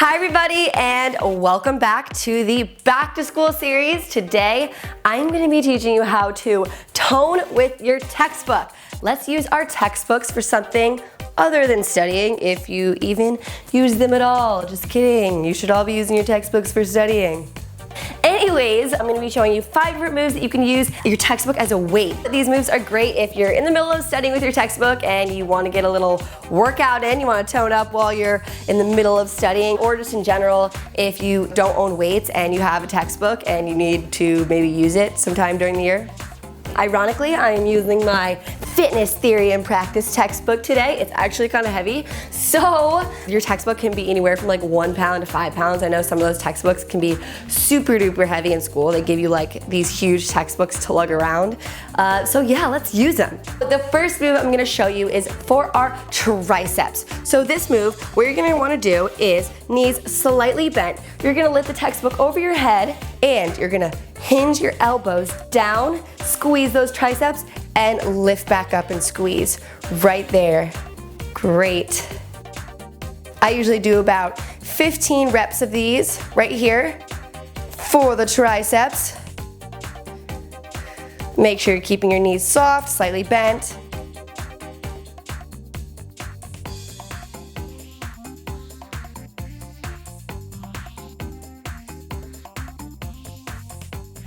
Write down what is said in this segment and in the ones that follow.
Hi everybody, and welcome back to the Back to School series. Today, I'm going to be teaching you how to tone with your textbook. Let's use our textbooks for something other than studying, if you even use them at all. Just kidding, you should all be using your textbooks for studying. Anyways, I'm going to be showing you 5 different moves that you can use your textbook as a weight. These moves are great if you're in the middle of studying with your textbook and you want to get a little workout in, you want to tone up while you're in the middle of studying, or just in general if you don't own weights and you have a textbook and you need to maybe use it sometime during the year. Ironically, I am using my Fitness Theory and Practice textbook today. It's actually kind of heavy. So your textbook can be anywhere from like 1 pound to 5 pounds. I know some of those textbooks can be super duper heavy in school. They give you like these huge textbooks to lug around. So yeah, let's use them. The first move I'm gonna show you is for our triceps. So this move, what you're gonna wanna do is knees slightly bent. You're gonna lift the textbook over your head and you're gonna hinge your elbows down, squeeze those triceps, and lift back up and squeeze right there. Great. I usually do about 15 reps of these right here for the triceps. Make sure you're keeping your knees soft, slightly bent.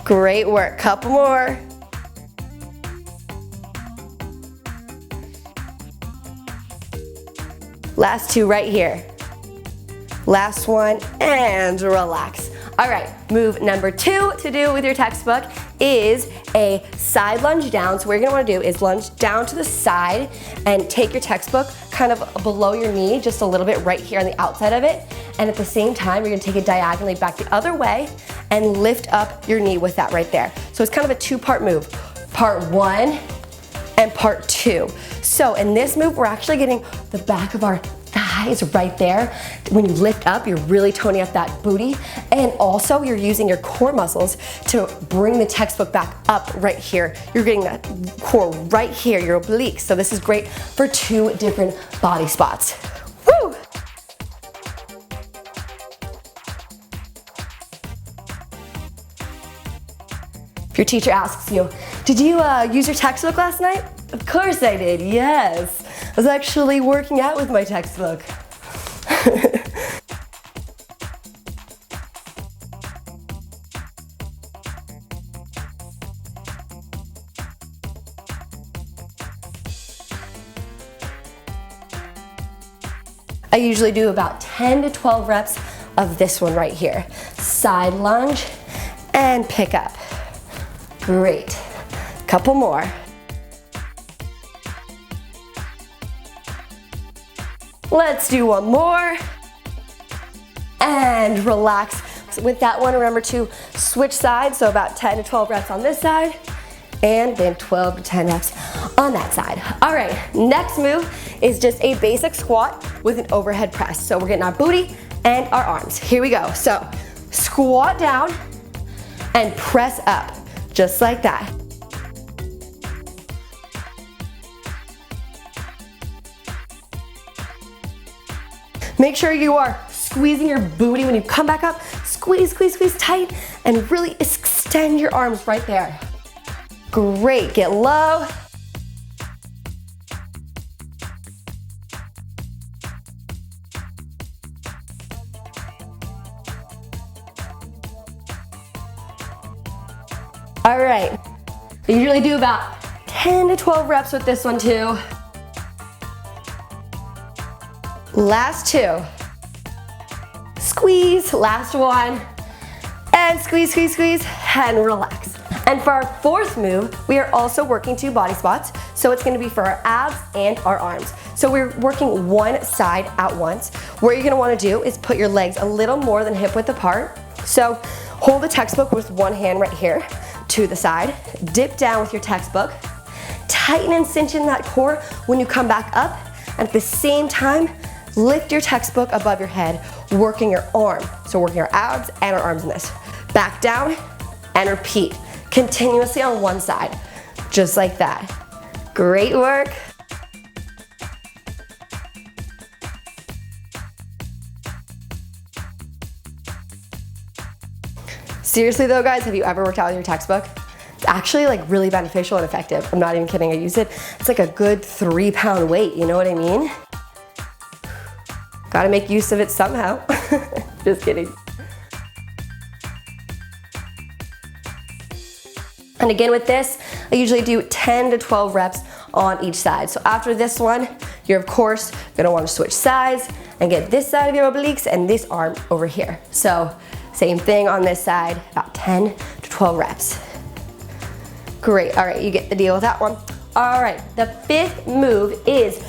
Great work, couple more. Last 2 right here. Last one, and relax. All right, move number 2 to do with your textbook is a side lunge down. So what you're gonna wanna do is lunge down to the side and take your textbook kind of below your knee, just a little bit right here on the outside of it. And at the same time, you're gonna take it diagonally back the other way and lift up your knee with that right there. So it's kind of a 2-part move. Part 1 and part 2. So in this move, we're actually getting the back of our thighs right there. When you lift up, you're really toning up that booty. And also you're using your core muscles to bring the textbook back up right here. You're getting that core right here, your obliques. So this is great for 2 different body spots. Woo! If your teacher asks you, did you use your textbook last night? Of course I did, yes. I was actually working out with my textbook. I usually do about 10 to 12 reps of this one right here. Side lunge and pick up. Great. Couple more. Let's do one more. And relax. With that one, remember to switch sides, so about 10 to 12 reps on this side, and then 12 to 10 reps on that side. All right, next move is just a basic squat with an overhead press. So we're getting our booty and our arms. Here we go. So squat down and press up, just like that. Make sure you are squeezing your booty when you come back up. Squeeze, squeeze, squeeze tight, and really extend your arms right there. Great, get low. All right, I usually do about 10 to 12 reps with this one too. Last 2. Squeeze, last one. And squeeze, squeeze, squeeze, and relax. And for our 4th move, we are also working 2 body spots. So it's gonna be for our abs and our arms. So we're working one side at once. What you're gonna wanna do is put your legs a little more than hip width apart. So hold the textbook with one hand right here to the side. Dip down with your textbook. Tighten and cinch in that core when you come back up. And at the same time, lift your textbook above your head, working your arm. So working our abs and our arms in this. Back down and repeat. Continuously on one side, just like that. Great work. Seriously though, guys, have you ever worked out with your textbook? It's actually like really beneficial and effective. I'm not even kidding, I use it. It's like a good 3-pound weight, you know what I mean? Gotta make use of it somehow. Just kidding. And again with this, I usually do 10 to 12 reps on each side. So after this one, you're of course gonna wanna switch sides and get this side of your obliques and this arm over here. So same thing on this side, about 10 to 12 reps. Great, all right, you get the deal with that one. All right, the 5th move is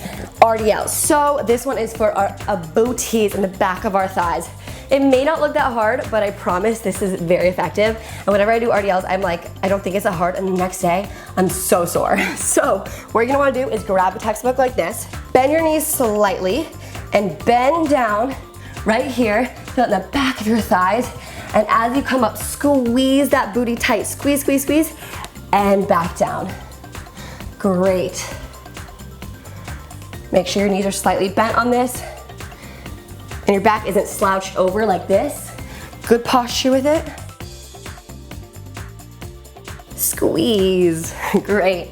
RDLs. So this one is for our booties in the back of our thighs. It may not look that hard, but I promise this is very effective. And whenever I do RDLs, I'm like, I don't think it's that hard, and the next day, I'm so sore. So what you're gonna wanna do is grab a textbook like this, bend your knees slightly, and bend down right here, feel it in the back of your thighs, and as you come up, squeeze that booty tight. Squeeze, squeeze, squeeze, and back down. Great. Make sure your knees are slightly bent on this, and your back isn't slouched over like this. Good posture with it. Squeeze, great.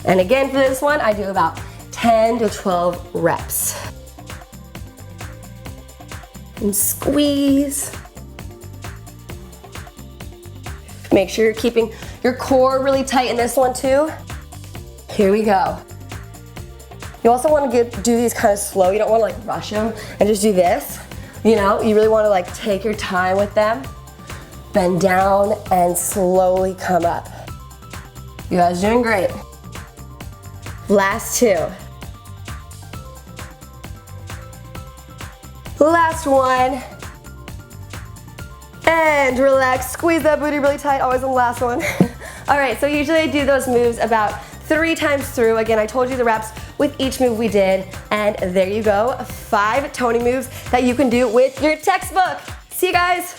And again for this one, I do about 10 to 12 reps. And squeeze. Make sure you're keeping your core really tight in this one too. Here we go. You also want to do these kind of slow. You don't want to like rush them and just do this. You know, you really want to like take your time with them. Bend down and slowly come up. You guys are doing great. Last 2. Last one. And relax, squeeze that booty really tight, always on the last one. All right, so usually I do those moves about 3 times through. Again, I told you the reps with each move we did, and there you go, 5 toning moves that you can do with your textbook. See you guys.